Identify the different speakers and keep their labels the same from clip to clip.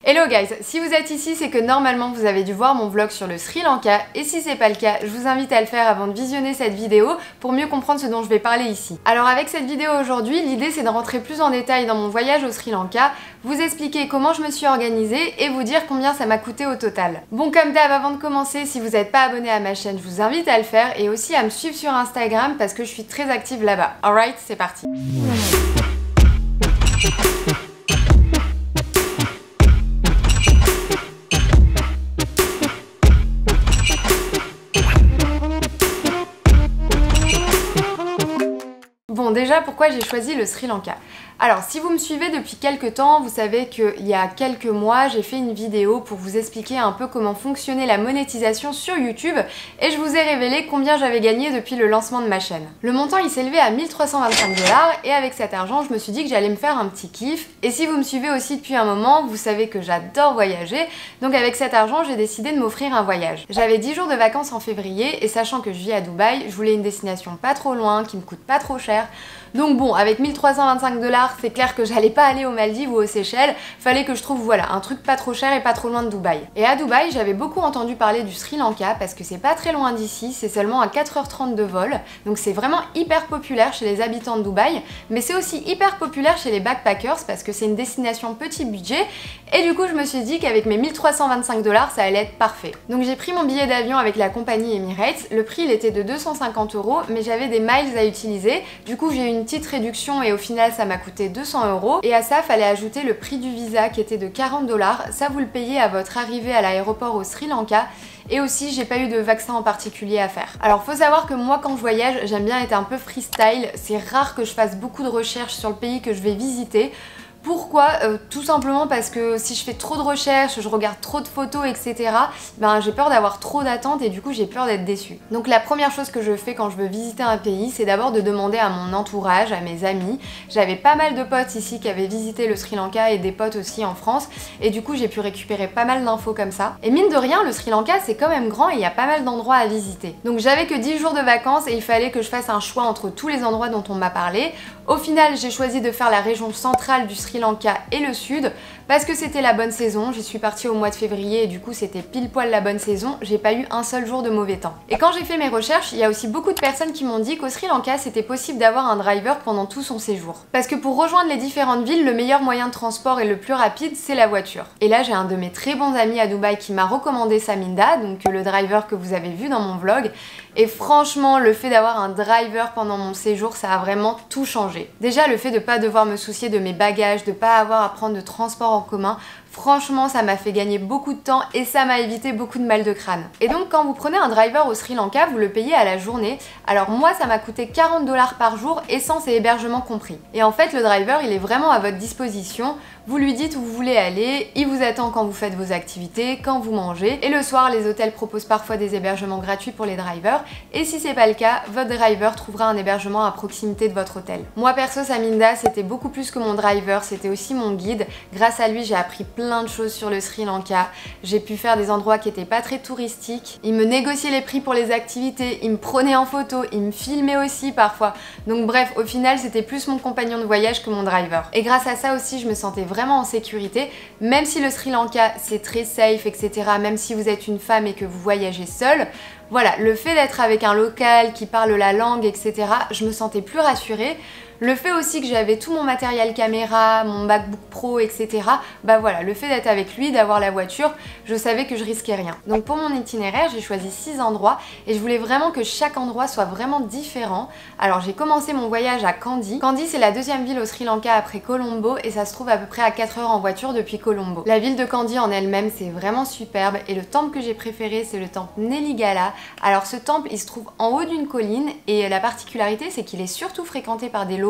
Speaker 1: Hello guys, si vous êtes ici, c'est que normalement vous avez dû voir mon vlog sur le Sri Lanka et si c'est pas le cas, je vous invite à le faire avant de visionner cette vidéo pour mieux comprendre ce dont je vais parler ici. Alors avec cette vidéo aujourd'hui, l'idée c'est de rentrer plus en détail dans mon voyage au Sri Lanka, vous expliquer comment je me suis organisée et vous dire combien ça m'a coûté au total. Bon, comme d'hab, avant de commencer, si vous n'êtes pas abonné à ma chaîne, je vous invite à le faire et aussi à me suivre sur Instagram parce que je suis très active là-bas. Alright, c'est parti. Bon, déjà, pourquoi j'ai choisi le Sri Lanka? Alors, si vous me suivez depuis quelques temps, vous savez qu'il y a quelques mois, j'ai fait une vidéo pour vous expliquer un peu comment fonctionnait la monétisation sur YouTube et je vous ai révélé combien j'avais gagné depuis le lancement de ma chaîne. Le montant, il s'élevait à 1325 $ et avec cet argent, je me suis dit que j'allais me faire un petit kiff. Et si vous me suivez aussi depuis un moment, vous savez que j'adore voyager, donc avec cet argent, j'ai décidé de m'offrir un voyage. J'avais 10 jours de vacances en février et sachant que je vis à Dubaï, je voulais une destination pas trop loin, qui me coûte pas trop cher. Donc bon, avec 1325 $, c'est clair que j'allais pas aller aux Maldives ou aux Seychelles, fallait que je trouve voilà, un truc pas trop cher et pas trop loin de Dubaï. Et à Dubaï, j'avais beaucoup entendu parler du Sri Lanka parce que c'est pas très loin d'ici, c'est seulement à 4h30 de vol, donc c'est vraiment hyper populaire chez les habitants de Dubaï, mais c'est aussi hyper populaire chez les backpackers parce que c'est une destination petit budget, et du coup je me suis dit qu'avec mes 1325 $, ça allait être parfait. Donc j'ai pris mon billet d'avion avec la compagnie Emirates, le prix il était de 250 €, mais j'avais des miles à utiliser, du coup j'ai eu une petite réduction et au final ça m'a coûté 200 €. Et à ça, fallait ajouter le prix du visa qui était de 40 $. Ça, vous le payez à votre arrivée à l'aéroport au Sri Lanka. Et aussi, j'ai pas eu de vaccin en particulier à faire. Alors, faut savoir que moi, quand je voyage, j'aime bien être un peu freestyle. C'est rare que je fasse beaucoup de recherches sur le pays que je vais visiter. Pourquoi? Tout simplement parce que si je fais trop de recherches, je regarde trop de photos, etc., ben j'ai peur d'avoir trop d'attentes et du coup j'ai peur d'être déçue. Donc la première chose que je fais quand je veux visiter un pays, c'est d'abord de demander à mon entourage, à mes amis. J'avais pas mal de potes ici qui avaient visité le Sri Lanka et des potes aussi en France, et du coup j'ai pu récupérer pas mal d'infos comme ça. Et mine de rien, le Sri Lanka c'est quand même grand et il y a pas mal d'endroits à visiter. Donc j'avais que 10 jours de vacances et il fallait que je fasse un choix entre tous les endroits dont on m'a parlé. Au final, j'ai choisi de faire la région centrale du Sri Lanka et le sud parce que c'était la bonne saison. J'y suis partie au mois de février et du coup c'était pile poil la bonne saison. J'ai pas eu un seul jour de mauvais temps. Et quand j'ai fait mes recherches, il y a aussi beaucoup de personnes qui m'ont dit qu'au Sri Lanka c'était possible d'avoir un driver pendant tout son séjour. Parce que pour rejoindre les différentes villes, le meilleur moyen de transport et le plus rapide c'est la voiture. Et là j'ai un de mes très bons amis à Dubaï qui m'a recommandé Saminda, donc le driver que vous avez vu dans mon vlog. Et franchement, le fait d'avoir un driver pendant mon séjour, ça a vraiment tout changé. Déjà, le fait de pas devoir me soucier de mes bagages, de pas avoir à prendre de transport en commun, franchement, ça m'a fait gagner beaucoup de temps et ça m'a évité beaucoup de mal de crâne. Et donc, quand vous prenez un driver au Sri Lanka, vous le payez à la journée. Alors moi, ça m'a coûté 40 $ par jour, essence et hébergement compris. Et en fait, le driver, il est vraiment à votre disposition. Vous lui dites où vous voulez aller, il vous attend quand vous faites vos activités, quand vous mangez. Et le soir, les hôtels proposent parfois des hébergements gratuits pour les drivers. Et si c'est pas le cas, votre driver trouvera un hébergement à proximité de votre hôtel. Moi perso, Saminda, c'était beaucoup plus que mon driver, c'était aussi mon guide. Grâce à lui, j'ai appris plein de choses sur le Sri Lanka. J'ai pu faire des endroits qui étaient pas très touristiques. Il me négociait les prix pour les activités, il me prenait en photo, il me filmait aussi parfois. Donc bref, au final, c'était plus mon compagnon de voyage que mon driver. Et grâce à ça aussi, je me sentais vraiment en sécurité, même si le Sri Lanka c'est très safe, etc., même si vous êtes une femme et que vous voyagez seule, voilà, le fait d'être avec un local qui parle la langue, etc., je me sentais plus rassurée. Le fait aussi que j'avais tout mon matériel caméra, mon MacBook Pro, etc., bah voilà, le fait d'être avec lui, d'avoir la voiture, je savais que je risquais rien. Donc pour mon itinéraire, j'ai choisi 6 endroits et je voulais vraiment que chaque endroit soit vraiment différent. Alors j'ai commencé mon voyage à Kandy. Kandy, c'est la deuxième ville au Sri Lanka après Colombo et ça se trouve à peu près à 4 heures en voiture depuis Colombo. La ville de Kandy en elle-même, c'est vraiment superbe et le temple que j'ai préféré, c'est le temple Neligala. Alors ce temple, il se trouve en haut d'une colline et la particularité, c'est qu'il est surtout fréquenté par des locaux.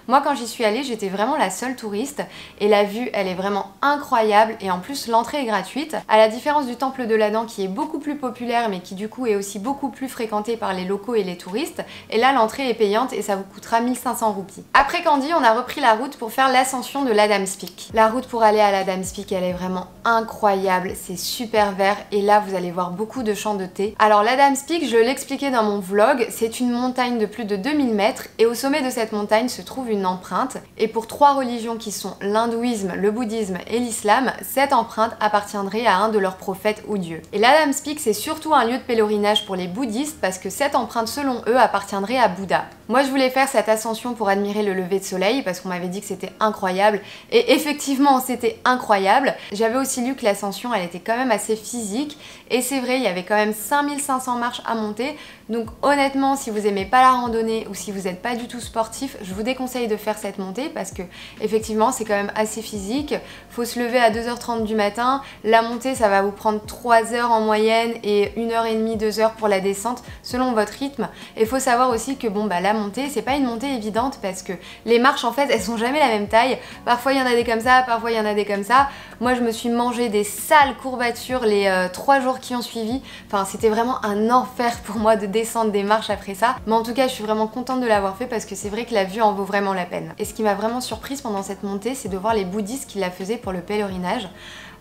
Speaker 1: Moi quand j'y suis allée, j'étais vraiment la seule touriste et la vue elle est vraiment incroyable et en plus l'entrée est gratuite. À la différence du temple de l'Adam qui est beaucoup plus populaire mais qui du coup est aussi beaucoup plus fréquenté par les locaux et les touristes, et là l'entrée est payante et ça vous coûtera 1500 roupies. Après Kandy, on a repris la route pour faire l'ascension de l'Adams Peak. La route pour aller à l'Adams Peak, elle est vraiment incroyable, c'est super vert et là vous allez voir beaucoup de champs de thé. Alors l'Adams Peak, je l'expliquais dans mon vlog, c'est une montagne de plus de 2000 mètres et au sommet de cette montagne montagnes se trouve une empreinte. Et pour 3 religions qui sont l'hindouisme, le bouddhisme et l'islam, cette empreinte appartiendrait à un de leurs prophètes ou dieux. Et l'Adam's Peak, c'est surtout un lieu de pèlerinage pour les bouddhistes parce que cette empreinte, selon eux, appartiendrait à Bouddha. Moi, je voulais faire cette ascension pour admirer le lever de soleil parce qu'on m'avait dit que c'était incroyable. Et effectivement, c'était incroyable. J'avais aussi lu que l'ascension, elle était quand même assez physique. Et c'est vrai, il y avait quand même 5500 marches à monter. Donc honnêtement, si vous aimez pas la randonnée ou si vous n'êtes pas du tout sportif, je vous déconseille de faire cette montée parce que effectivement, c'est quand même assez physique. Faut se lever à 2h30 du matin. La montée, ça va vous prendre 3 heures en moyenne et 1h30, 2 heures pour la descente selon votre rythme. Et il faut savoir aussi que bon, la montée, c'est pas une montée évidente parce que les marches, en fait, elles sont jamais la même taille. Parfois, il y en a des comme ça, parfois, il y en a des comme ça. Moi, je me suis mangé des sales courbatures les 3 jours qui ont suivi. Enfin, c'était vraiment un enfer pour moi de descendre des marches après ça. Mais en tout cas, je suis vraiment contente de l'avoir fait parce que c'est vrai que la vue en vaut vraiment la peine. Et ce qui m'a vraiment surprise pendant cette montée, c'est de voir les bouddhistes qui la faisaient pour le pèlerinage.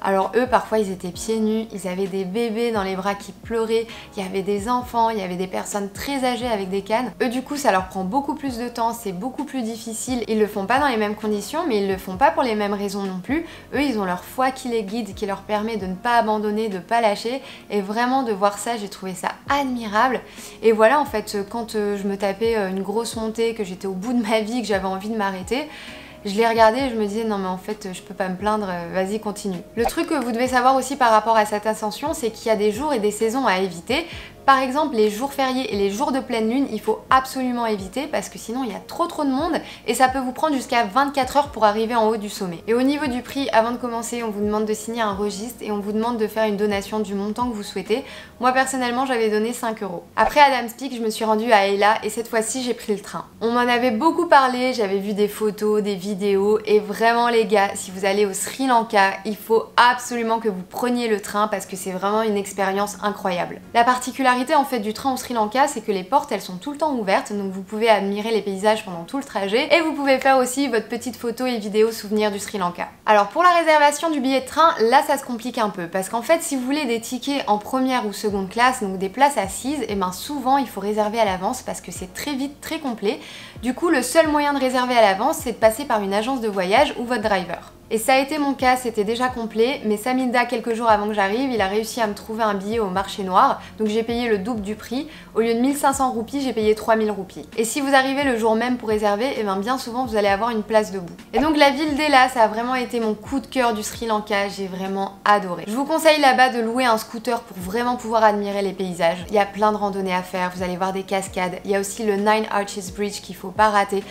Speaker 1: Alors eux, parfois, ils étaient pieds nus, ils avaient des bébés dans les bras qui pleuraient, il y avait des enfants, il y avait des personnes très âgées avec des cannes. Eux, du coup, ça leur prend beaucoup plus de temps, c'est beaucoup plus difficile. Ils le font pas dans les mêmes conditions, mais ils le font pas pour les mêmes raisons non plus. Eux, ils ont leur foi qui les guide, qui leur permet de ne pas abandonner, de pas lâcher. Et vraiment, de voir ça, j'ai trouvé ça admirable. Et voilà, en fait, quand je me tapais une grosse montée, que j'étais au bout de ma vie, que j'avais envie de m'arrêter, je l'ai regardé et je me disais non mais en fait je peux pas me plaindre, vas-y continue. Le truc que vous devez savoir aussi par rapport à cette ascension, c'est qu'il y a des jours et des saisons à éviter. Par exemple, les jours fériés et les jours de pleine lune, il faut absolument éviter parce que sinon il y a trop de monde et ça peut vous prendre jusqu'à 24 heures pour arriver en haut du sommet. Et au niveau du prix, avant de commencer, on vous demande de signer un registre et on vous demande de faire une donation du montant que vous souhaitez. Moi personnellement, j'avais donné 5 €. Après Adam's Peak, je me suis rendue à Ayla et cette fois-ci, j'ai pris le train. On m'en avait beaucoup parlé, j'avais vu des photos, des vidéos et vraiment les gars, si vous allez au Sri Lanka, il faut absolument que vous preniez le train parce que c'est vraiment une expérience incroyable. La particularité en fait du train au Sri Lanka, c'est que les portes elles sont tout le temps ouvertes, donc vous pouvez admirer les paysages pendant tout le trajet et vous pouvez faire aussi votre petite photo et vidéo souvenir du Sri Lanka. Alors pour la réservation du billet de train, là ça se complique un peu parce qu'en fait si vous voulez des tickets en première ou seconde classe, donc des places assises, et ben souvent il faut réserver à l'avance parce que c'est très vite, très complet. Du coup le seul moyen de réserver à l'avance c'est de passer par une agence de voyage ou votre driver. Et ça a été mon cas, c'était déjà complet, mais Saminda, quelques jours avant que j'arrive, il a réussi à me trouver un billet au marché noir, donc j'ai payé le double du prix. Au lieu de 1500 roupies, j'ai payé 3000 roupies. Et si vous arrivez le jour même pour réserver, et bien souvent vous allez avoir une place debout. Et donc la ville d'Ayla, ça a vraiment été mon coup de cœur du Sri Lanka, j'ai vraiment adoré. Je vous conseille là-bas de louer un scooter pour vraiment pouvoir admirer les paysages. Il y a plein de randonnées à faire, vous allez voir des cascades, il y a aussi le Nine Arches Bridge qu'il faut pas rater.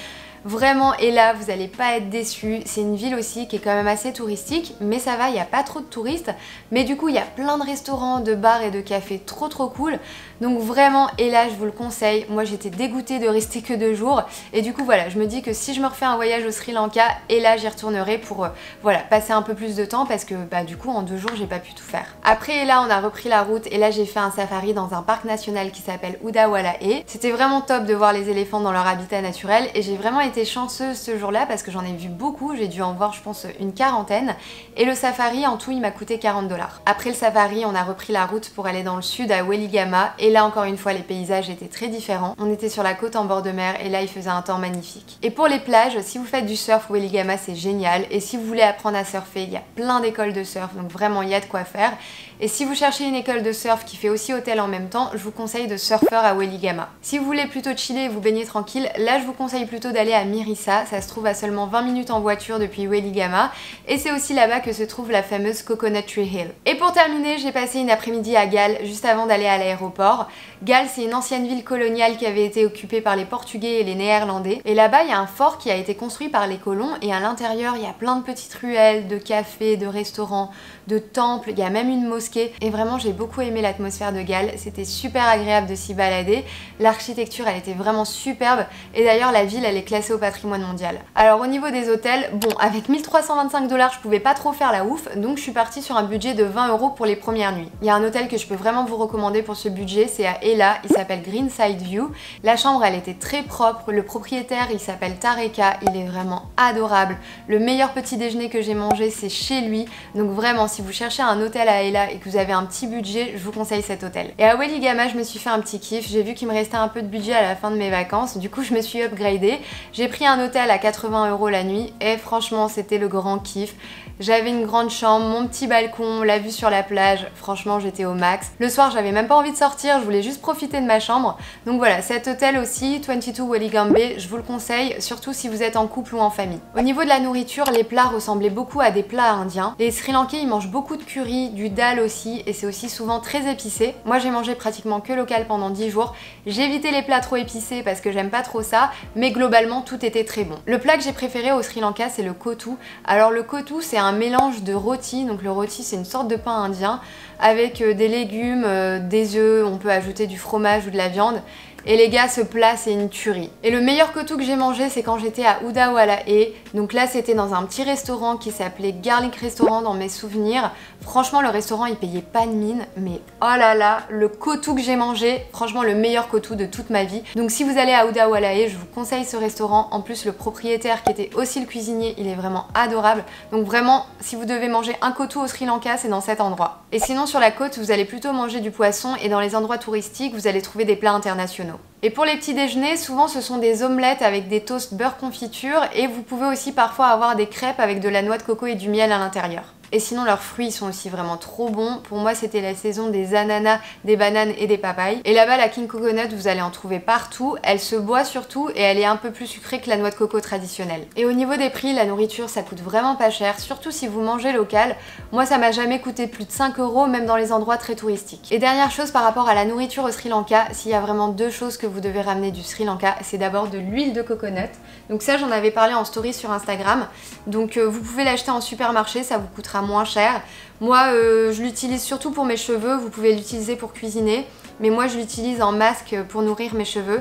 Speaker 1: Vraiment, et là, vous n'allez pas être déçus. C'est une ville aussi qui est quand même assez touristique, mais ça va, il n'y a pas trop de touristes. Mais du coup, il y a plein de restaurants, de bars et de cafés trop cool. Donc vraiment, et là, je vous le conseille. Moi, j'étais dégoûtée de rester que 2 jours. Et du coup, voilà, je me dis que si je me refais un voyage au Sri Lanka, et là, j'y retournerai pour voilà, passer un peu plus de temps parce que du coup, en 2 jours, j'ai pas pu tout faire. Après, et là, on a repris la route et là, j'ai fait un safari dans un parc national qui s'appelle Udawalae. C'était vraiment top de voir les éléphants dans leur habitat naturel et j'ai vraiment été chanceuse ce jour-là parce que j'en ai vu beaucoup, j'ai dû en voir je pense une 40aine et le safari en tout il m'a coûté 40 $. Après le safari on a repris la route pour aller dans le sud à Weligama et là encore une fois les paysages étaient très différents. On était sur la côte en bord de mer et là il faisait un temps magnifique. Et pour les plages, si vous faites du surf, Weligama c'est génial et si vous voulez apprendre à surfer, il y a plein d'écoles de surf donc vraiment il y a de quoi faire. Et si vous cherchez une école de surf qui fait aussi hôtel en même temps, je vous conseille de Surfer à Weligama. Si vous voulez plutôt chiller et vous baigner tranquille, là je vous conseille plutôt d'aller à Mirissa, ça se trouve à seulement 20 minutes en voiture depuis Weligama et c'est aussi là-bas que se trouve la fameuse Coconut Tree Hill. Et pour terminer, j'ai passé une après-midi à Galle juste avant d'aller à l'aéroport. Galle c'est une ancienne ville coloniale qui avait été occupée par les Portugais et les Néerlandais et là-bas il y a un fort qui a été construit par les colons et à l'intérieur il y a plein de petites ruelles, de cafés, de restaurants, de temples, il y a même une mosquée et vraiment j'ai beaucoup aimé l'atmosphère de Galle, c'était super agréable de s'y balader, l'architecture elle était vraiment superbe et d'ailleurs la ville elle est classée au patrimoine mondial. Alors au niveau des hôtels, bon avec 1325 $ je pouvais pas trop faire la ouf donc je suis partie sur un budget de 20 € pour les premières nuits. Il y a un hôtel que je peux vraiment vous recommander pour ce budget, c'est à Ayla, il s'appelle Greenside View. La chambre elle était très propre, le propriétaire il s'appelle Tareka, il est vraiment adorable. Le meilleur petit déjeuner que j'ai mangé c'est chez lui donc vraiment si vous cherchez un hôtel à Ayla et que vous avez un petit budget, je vous conseille cet hôtel. Et à Weligama, je me suis fait un petit kiff, j'ai vu qu'il me restait un peu de budget à la fin de mes vacances, du coup je me suis upgradée. J'ai pris un hôtel à 80 € la nuit et franchement c'était le grand kiff. J'avais une grande chambre, mon petit balcon, la vue sur la plage, franchement j'étais au max. Le soir j'avais même pas envie de sortir, je voulais juste profiter de ma chambre. Donc voilà, cet hôtel aussi, 22 Welligambé, je vous le conseille, surtout si vous êtes en couple ou en famille. Au niveau de la nourriture, les plats ressemblaient beaucoup à des plats indiens. Les Sri Lankais ils mangent beaucoup de curry, du dal aussi, et c'est aussi souvent très épicé. Moi j'ai mangé pratiquement que local pendant 10 jours. J'ai évité les plats trop épicés parce que j'aime pas trop ça, mais globalement tout était très bon. Le plat que j'ai préféré au Sri Lanka c'est le kotu. Alors le kotu c'est un mélange de rôti, donc le rôti c'est une sorte de pain indien avec des légumes, des œufs, on peut ajouter du fromage ou de la viande. Et les gars, ce plat c'est une tuerie. Et le meilleur kotu que j'ai mangé c'est quand j'étais à Udawalae. Donc là c'était dans un petit restaurant qui s'appelait Garlic Restaurant dans mes souvenirs. Franchement le restaurant il payait pas de mine, mais oh là là, le kotu que j'ai mangé, franchement le meilleur kotu de toute ma vie. Donc si vous allez à Udawalae, je vous conseille ce restaurant. En plus le propriétaire qui était aussi le cuisinier, il est vraiment adorable. Donc vraiment, si vous devez manger un kotu au Sri Lanka, c'est dans cet endroit. Et sinon sur la côte, vous allez plutôt manger du poisson et dans les endroits touristiques, vous allez trouver des plats internationaux. Et pour les petits déjeuners, souvent ce sont des omelettes avec des toasts beurre confiture et vous pouvez aussi parfois avoir des crêpes avec de la noix de coco et du miel à l'intérieur. Et sinon leurs fruits sont aussi vraiment trop bons. Pour moi c'était la saison des ananas, des bananes et des papayes. Et là-bas la king coconut vous allez en trouver partout. Elle se boit surtout et elle est un peu plus sucrée que la noix de coco traditionnelle. Et au niveau des prix, la nourriture ça coûte vraiment pas cher, surtout si vous mangez local. Moi ça m'a jamais coûté plus de 5 € même dans les endroits très touristiques. Et dernière chose par rapport à la nourriture au Sri Lanka, s'il y a vraiment deux choses que vous devez ramener du Sri Lanka, c'est d'abord de l'huile de coconut. Donc ça j'en avais parlé en story sur Instagram. Donc vous pouvez l'acheter en supermarché, ça vous coûtera moins cher. Moi je l'utilise surtout pour mes cheveux, vous pouvez l'utiliser pour cuisiner, mais moi je l'utilise en masque pour nourrir mes cheveux.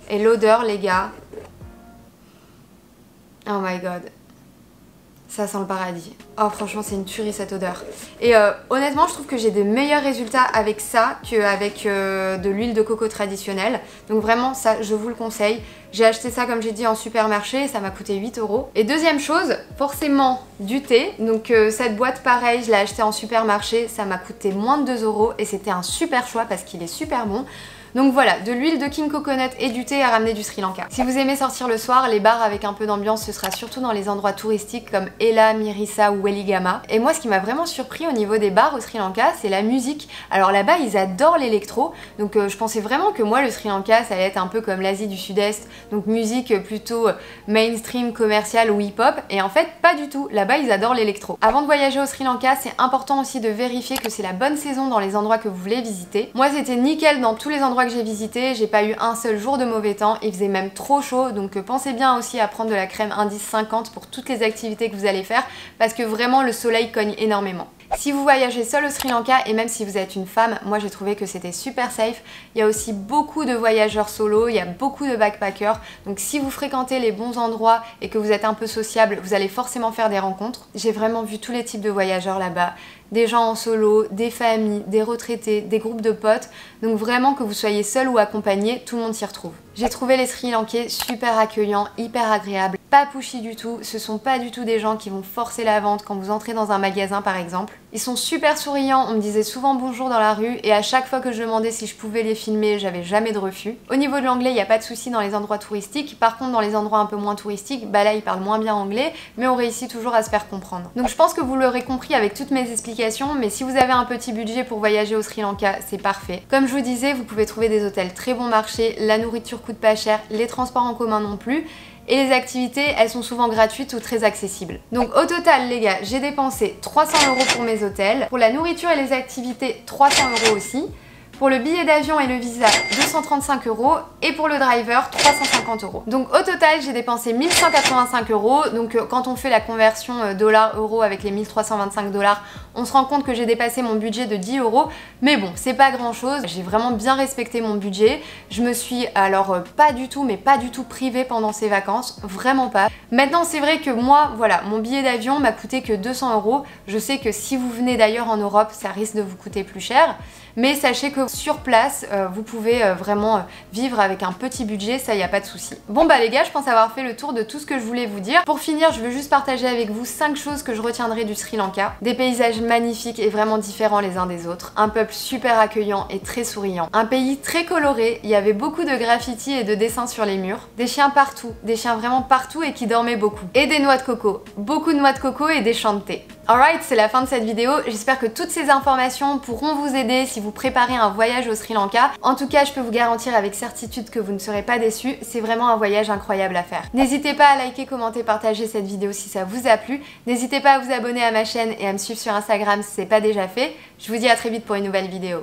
Speaker 1: Et l'odeur les gars, oh my god, ça sent le paradis. Oh franchement c'est une tuerie cette odeur. Et honnêtement je trouve que j'ai de meilleurs résultats avec ça qu'avec de l'huile de coco traditionnelle. Donc vraiment ça je vous le conseille. J'ai acheté ça comme j'ai dit en supermarché et ça m'a coûté 8 €. Et deuxième chose, forcément du thé. Donc cette boîte pareil je l'ai acheté en supermarché, ça m'a coûté moins de 2 € et c'était un super choix parce qu'il est super bon. Donc voilà, de l'huile de king coconut et du thé à ramener du Sri Lanka. Si vous aimez sortir le soir, les bars avec un peu d'ambiance, ce sera surtout dans les endroits touristiques comme Ella, Mirissa ou Weligama. Et moi, ce qui m'a vraiment surpris au niveau des bars au Sri Lanka, c'est la musique. Alors là-bas, ils adorent l'électro. Donc je pensais vraiment que moi, le Sri Lanka, ça allait être un peu comme l'Asie du Sud-Est. Donc musique plutôt mainstream, commerciale ou hip-hop. Et en fait, pas du tout. Là-bas, ils adorent l'électro. Avant de voyager au Sri Lanka, c'est important aussi de vérifier que c'est la bonne saison dans les endroits que vous voulez visiter. Moi, c'était nickel dans tous les endroits que j'ai visité, j'ai pas eu un seul jour de mauvais temps, il faisait même trop chaud, donc pensez bien aussi à prendre de la crème indice 50 pour toutes les activités que vous allez faire, parce que vraiment le soleil cogne énormément. Si vous voyagez seul au Sri Lanka et même si vous êtes une femme, moi j'ai trouvé que c'était super safe. Il y a aussi beaucoup de voyageurs solo, il y a beaucoup de backpackers. Donc si vous fréquentez les bons endroits et que vous êtes un peu sociable, vous allez forcément faire des rencontres. J'ai vraiment vu tous les types de voyageurs là-bas. Des gens en solo, des familles, des retraités, des groupes de potes. Donc vraiment que vous soyez seul ou accompagné, tout le monde s'y retrouve. J'ai trouvé les Sri Lankais super accueillants, hyper agréables, pas pushy du tout. Ce sont pas du tout des gens qui vont forcer la vente quand vous entrez dans un magasin par exemple. Ils sont super souriants, on me disait souvent bonjour dans la rue et à chaque fois que je demandais si je pouvais les filmer, j'avais jamais de refus. Au niveau de l'anglais, il n'y a pas de souci dans les endroits touristiques. Par contre, dans les endroits un peu moins touristiques, bah là ils parlent moins bien anglais, mais on réussit toujours à se faire comprendre. Donc je pense que vous l'aurez compris avec toutes mes explications, mais si vous avez un petit budget pour voyager au Sri Lanka, c'est parfait. Comme je vous disais, vous pouvez trouver des hôtels très bon marché, la nourriture coûte pas cher, les transports en commun non plus. Et les activités, elles sont souvent gratuites ou très accessibles. Donc au total les gars, j'ai dépensé 300 € pour mes hôtels. Pour la nourriture et les activités, 300 € aussi. Pour le billet d'avion et le visa, 235 € et pour le driver, 350 €. Donc au total, j'ai dépensé 1185 €. Donc quand on fait la conversion dollar-euro avec les 1325 $, on se rend compte que j'ai dépassé mon budget de 10 €. Mais bon, c'est pas grand chose. J'ai vraiment bien respecté mon budget. Je me suis alors pas du tout privée pendant ces vacances. Vraiment pas. Maintenant, c'est vrai que moi, voilà, mon billet d'avion m'a coûté que 200 €. Je sais que si vous venez d'ailleurs en Europe, ça risque de vous coûter plus cher. Mais sachez que que sur place, vous pouvez vraiment vivre avec un petit budget, ça y a pas de souci. Bon bah les gars, je pense avoir fait le tour de tout ce que je voulais vous dire. Pour finir, je veux juste partager avec vous 5 choses que je retiendrai du Sri Lanka. Des paysages magnifiques et vraiment différents les uns des autres. Un peuple super accueillant et très souriant. Un pays très coloré, il y avait beaucoup de graffitis et de dessins sur les murs. Des chiens partout, des chiens vraiment partout et qui dormaient beaucoup. Et des noix de coco. Beaucoup de noix de coco et des champs de thé. Alright, c'est la fin de cette vidéo. J'espère que toutes ces informations pourront vous aider si vous préparez un voyage au Sri Lanka. En tout cas, je peux vous garantir avec certitude que vous ne serez pas déçus. C'est vraiment un voyage incroyable à faire. N'hésitez pas à liker, commenter, partager cette vidéo si ça vous a plu. N'hésitez pas à vous abonner à ma chaîne et à me suivre sur Instagram si ce n'est pas déjà fait. Je vous dis à très vite pour une nouvelle vidéo.